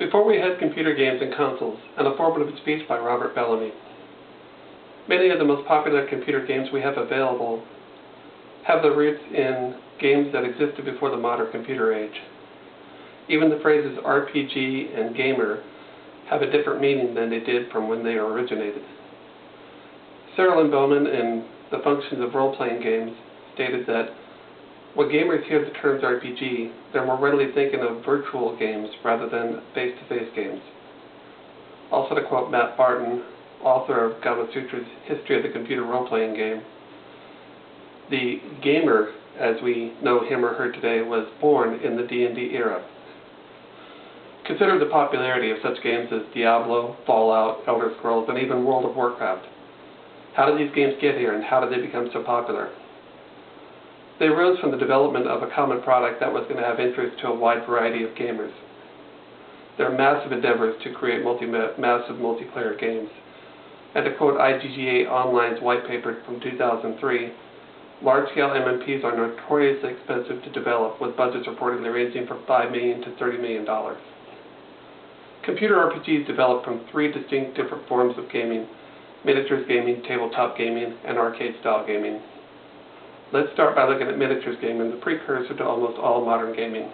Before we had computer games and consoles, an informative speech by Robert Bellamy. Many of the most popular computer games we have available have their roots in games that existed before the modern computer age. Even the phrases RPG and gamer have a different meaning than they did from when they originated. Searle and Bowman in The Functions of Role-Playing Games stated that when gamers hear the terms RPG, they're more readily thinking of virtual games rather than face-to-face games. Also to quote Matt Barton, author of Gama Sutra's History of the Computer Role-Playing Game, the gamer, as we know him or her today, was born in the D&D era. Consider the popularity of such games as Diablo, Fallout, Elder Scrolls, and even World of Warcraft. How did these games get here, and how did they become so popular? They arose from the development of a common product that was going to have interest to a wide variety of gamers. There are massive endeavors to create massive multiplayer games. And to quote IGGA Online's white paper from 2003, large-scale MMPs are notoriously expensive to develop, with budgets reportedly ranging from $5 million to $30 million. Computer RPGs developed from three distinct different forms of gaming: miniatures gaming, tabletop gaming, and arcade-style gaming. Let's start by looking at miniatures gaming, the precursor to almost all modern gaming.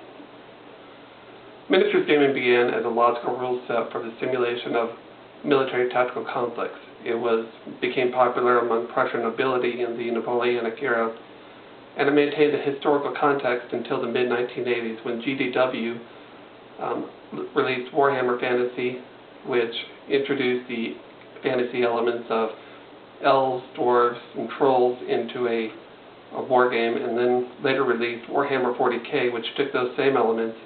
Miniatures gaming began as a logical rule set for the simulation of military tactical conflicts. It became popular among Prussian nobility in the Napoleonic era, and it maintained a historical context until the mid-1980s when GDW released Warhammer Fantasy, which introduced the fantasy elements of elves, dwarves, and trolls into a war game, and then later released Warhammer 40K, which took those same elements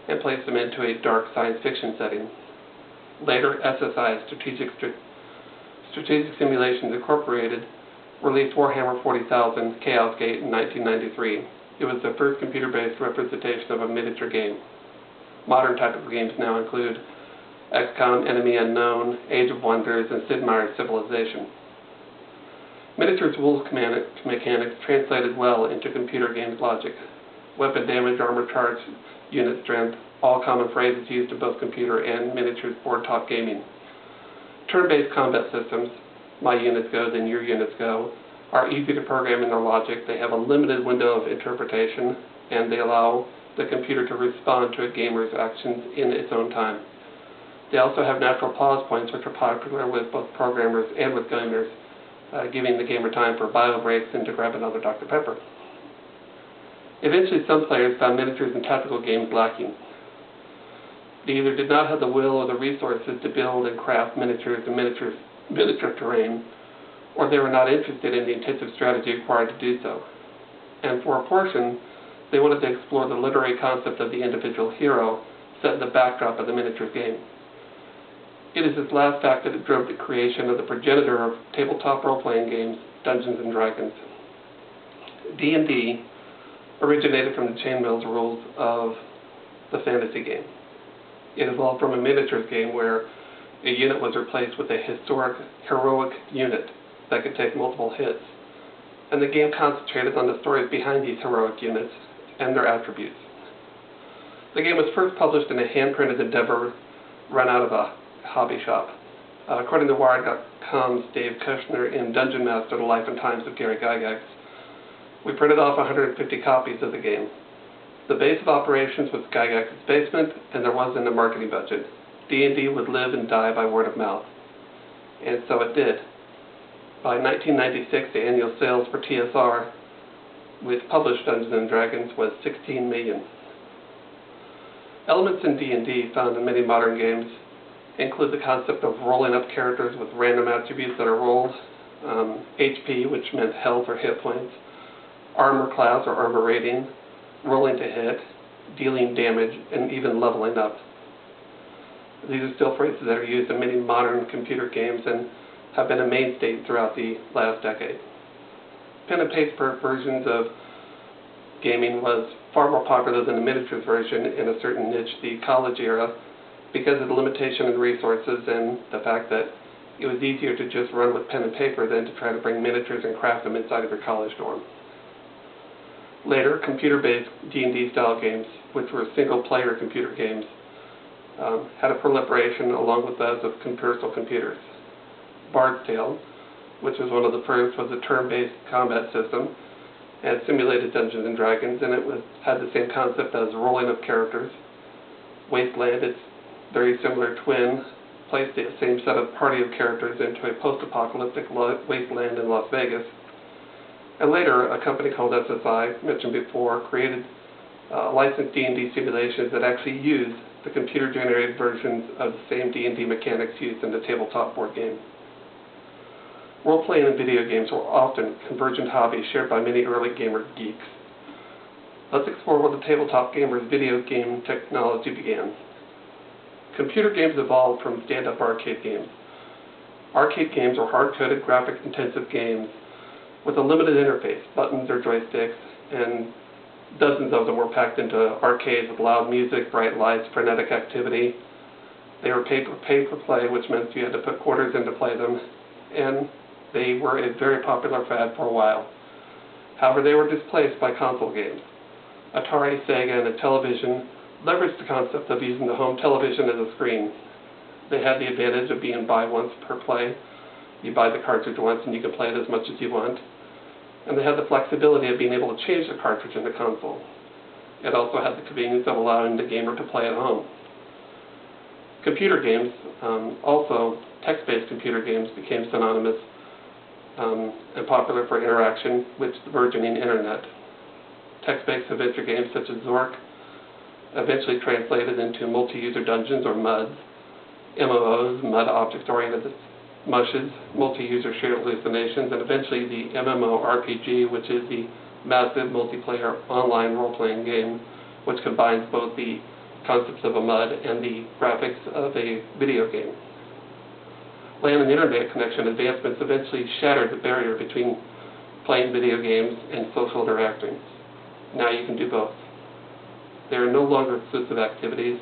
and placed them into a dark science fiction setting. Later, SSI, Strategic Simulations Incorporated, released Warhammer 40,000 Chaos Gate in 1993. It was the first computer-based representation of a miniature game. Modern tactical games now include XCOM, Enemy Unknown, Age of Wonders, and Sid Meier's Civilization. Miniatures rules mechanics translated well into computer games logic. Weapon damage, armor charge, unit strength, all common phrases used in both computer and miniatures board-top gaming. Turn-based combat systems, my units go, then your units go, are easy to program in their logic. They have a limited window of interpretation, and they allow the computer to respond to a gamer's actions in its own time. They also have natural pause points, which are popular with both programmers and with gamers, giving the gamer time for bio breaks and to grab another Dr. Pepper. Eventually, some players found miniatures and tactical games lacking. They either did not have the will or the resources to build and craft miniatures and miniature terrain, or they were not interested in the intensive strategy required to do so. And for a portion, they wanted to explore the literary concept of the individual hero set in the backdrop of the miniature game. It is this last fact that drove the creation of the progenitor of tabletop role-playing games, Dungeons & Dragons. D&D originated from the chainmail rules of the fantasy game. It evolved from a miniatures game where a unit was replaced with a heroic unit that could take multiple hits, and the game concentrated on the stories behind these heroic units and their attributes. The game was first published in a hand-printed endeavor run out of a hobby shop. According to Wired.com's Dave Kushner in Dungeon Master: The Life and Times of Gary Gygax, we printed off 150 copies of the game. The base of operations was Gygax's basement, and there wasn't a marketing budget. D&D would live and die by word of mouth. And so it did. By 1996, the annual sales for TSR, which published Dungeons & Dragons, was $16 million. Elements in D&D found in many modern games include the concept of rolling up characters with random attributes that are rolled, HP, which meant health or hit points, armor class or armor rating, rolling to hit, dealing damage, and even leveling up. These are still phrases that are used in many modern computer games and have been a mainstay throughout the last decade. Pen and paper versions of gaming was far more popular than the miniatures version in a certain niche, the college era, because of the limitation in resources and the fact that it was easier to just run with pen and paper than to try to bring miniatures and craft them inside of your college dorm. Later, computer-based D&D style games, which were single-player computer games, had a proliferation along with those of personal computers. Bard's Tale, which was one of the first, was a turn-based combat system and simulated Dungeons and Dragons, and it had the same concept as rolling of characters. Wasteland, its very similar twin, placed the same set of party of characters into a post-apocalyptic wasteland in Las Vegas. And later, a company called SSI, mentioned before, created licensed D&D simulations that actually used the computer-generated versions of the same D&D mechanics used in the tabletop board game. Role-playing and video games were often convergent hobbies shared by many early gamer geeks. Let's explore where the tabletop gamer's video game technology began. Computer games evolved from stand-up arcade games. Arcade games were hard-coded, graphic-intensive games with a limited interface, buttons or joysticks, and dozens of them were packed into arcades with loud music, bright lights, frenetic activity. They were paid for play, which meant you had to put quarters in to play them, and they were a very popular fad for a while. However, they were displaced by console games. Atari, Sega, and Intellivision leveraged the concept of using the home television as a screen. They had the advantage of being buy once per play. You buy the cartridge once and you can play it as much as you want. And they had the flexibility of being able to change the cartridge in the console. It also had the convenience of allowing the gamer to play at home. Computer games, also text-based computer games, became synonymous and popular for interaction with the burgeoning internet. Text-based adventure games such as Zork eventually translated into multi-user dungeons or MUDs, MMOs, MUD object-oriented mushes, multi-user shared hallucinations, and eventually the MMORPG, which is the massive multiplayer online role-playing game, which combines both the concepts of a MUD and the graphics of a video game. LAN and internet connection advancements eventually shattered the barrier between playing video games and social interactions. Now you can do both. They are no longer exclusive activities.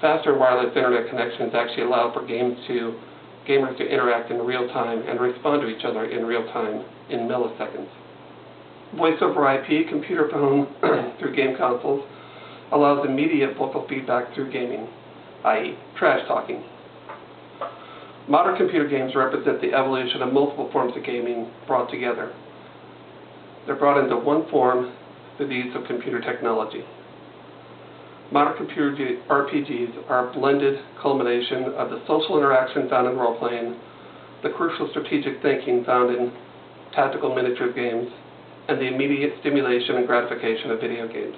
Faster wireless internet connections actually allow for gamers to interact in real time and respond to each other in real time in milliseconds. Voice over IP, computer phone through game consoles, allows immediate vocal feedback through gaming, i.e. trash talking. Modern computer games represent the evolution of multiple forms of gaming brought together. They're brought into one form through the use of computer technology. Modern computer RPGs are a blended culmination of the social interaction found in role-playing, the crucial strategic thinking found in tactical miniature games, and the immediate stimulation and gratification of video games.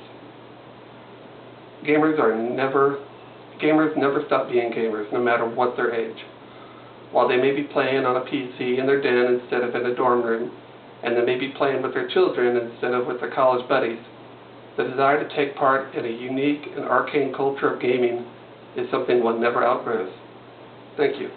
Gamers never stop being gamers, no matter what their age. While they may be playing on a PC in their den instead of in a dorm room, and they may be playing with their children instead of with their college buddies, the desire to take part in a unique and arcane culture of gaming is something one never outgrows. Thank you.